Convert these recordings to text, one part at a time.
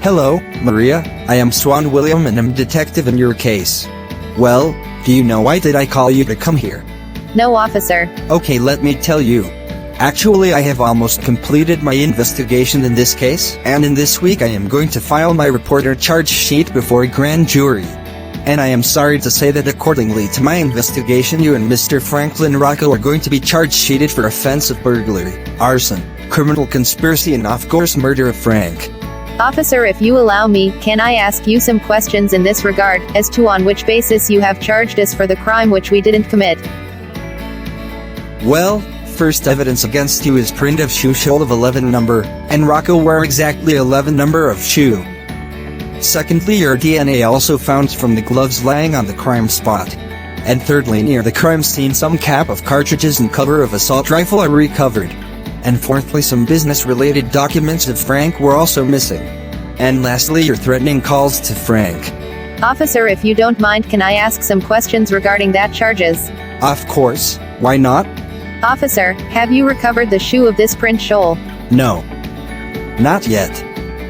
Hello, Maria, I am Swan William and I'm detective in your case. Well, do you know why did I call you to come here? No, officer. Okay, let me tell you. Actually, I have almost completed my investigation in this case, and in this week I am going to file my reporter charge sheet before a grand jury. And I am sorry to say that accordingly to my investigation, you and Mr. Franklin Rocco are going to be charge sheeted for offense of burglary, arson, criminal conspiracy and of course murder of Frank. Officer, if you allow me, can I ask you some questions in this regard, as to on which basis you have charged us for the crime which we didn't commit? Well, first evidence against you is print of shoe sole of 11 number, and Rocco wore exactly 11 number of shoe. Secondly, your DNA also found from the gloves lying on the crime spot. And thirdly, near the crime scene some cap of cartridges and cover of assault rifle are recovered. And fourthly, some business-related documents of Frank were also missing. And lastly, your threatening calls to Frank. Officer, if you don't mind, can I ask some questions regarding that charges? Of course, why not? Officer, have you recovered the shoe of this print shoal? No. Not yet.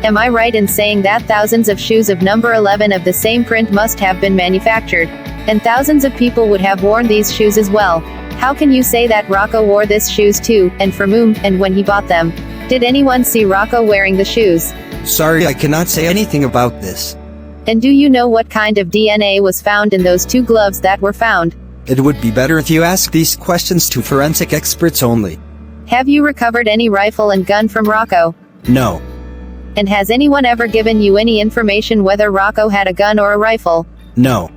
Am I right in saying that thousands of shoes of number 11 of the same print must have been manufactured? And thousands of people would have worn these shoes as well. How can you say that Rocco wore these shoes too, and from whom, and when he bought them? Did anyone see Rocco wearing the shoes? Sorry, I cannot say anything about this. And do you know what kind of DNA was found in those two gloves that were found? It would be better if you ask these questions to forensic experts only. Have you recovered any rifle and gun from Rocco? No. And has anyone ever given you any information whether Rocco had a gun or a rifle? No.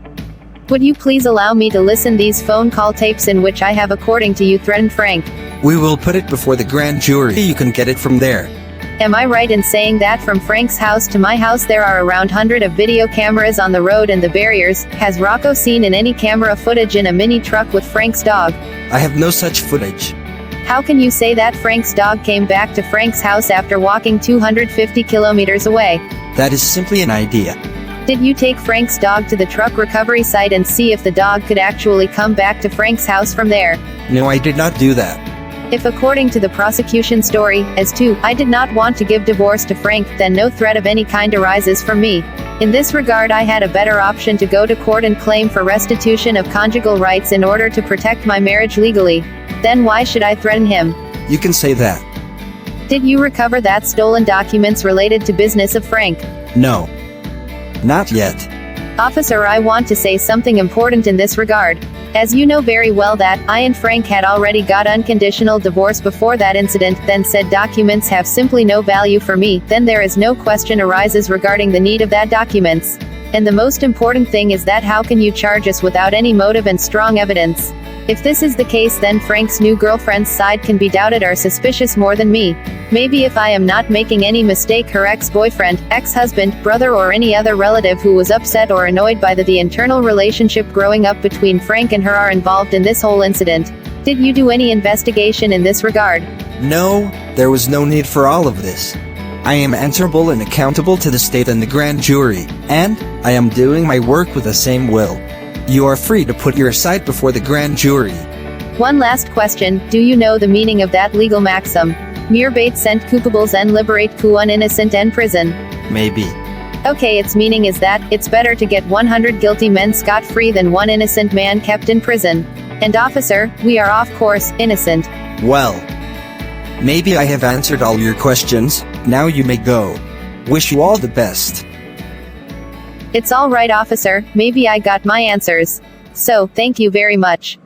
Would you please allow me to listen these phone call tapes in which I have according to you threatened Frank? We will put it before the grand jury. You can get it from there. Am I right in saying that from Frank's house to my house there are around 100 of video cameras on the road and the barriers? Has Rocco seen in any camera footage in a mini truck with Frank's dog? I have no such footage. How can you say that Frank's dog came back to Frank's house after walking 250 kilometers away? That is simply an idea. Did you take Frank's dog to the truck recovery site and see if the dog could actually come back to Frank's house from there? No, I did not do that. If according to the prosecution story, as to, I did not want to give divorce to Frank, then no threat of any kind arises from me. In this regard, I had a better option to go to court and claim for restitution of conjugal rights in order to protect my marriage legally. Then why should I threaten him? You can say that. Did you recover that stolen documents related to business of Frank? No. Not yet. Officer, I want to say something important in this regard. As you know very well that, I and Frank had already got unconditional divorce before that incident, then said documents have simply no value for me, then there is no question arises regarding the need of that documents. And the most important thing is that how can you charge us without any motive and strong evidence? If this is the case, then Frank's new girlfriend's side can be doubted or suspicious more than me. Maybe if I am not making any mistake, her ex-boyfriend, ex-husband, brother or any other relative who was upset or annoyed by the internal relationship growing up between Frank and her are involved in this whole incident. Did you do any investigation in this regard? No, there was no need for all of this. I am answerable and accountable to the state and the grand jury, and I am doing my work with the same will. You are free to put your side before the grand jury. One last question, do you know the meaning of that legal maxim? Mere bait sent coupables and liberate coup un innocent en prison. Maybe. Okay, its meaning is that, it's better to get 100 guilty men scot-free than one innocent man kept in prison. And officer, we are of course, innocent. Well, maybe I have answered all your questions, now you may go. Wish you all the best. It's all right, officer, maybe I got my answers. So, thank you very much.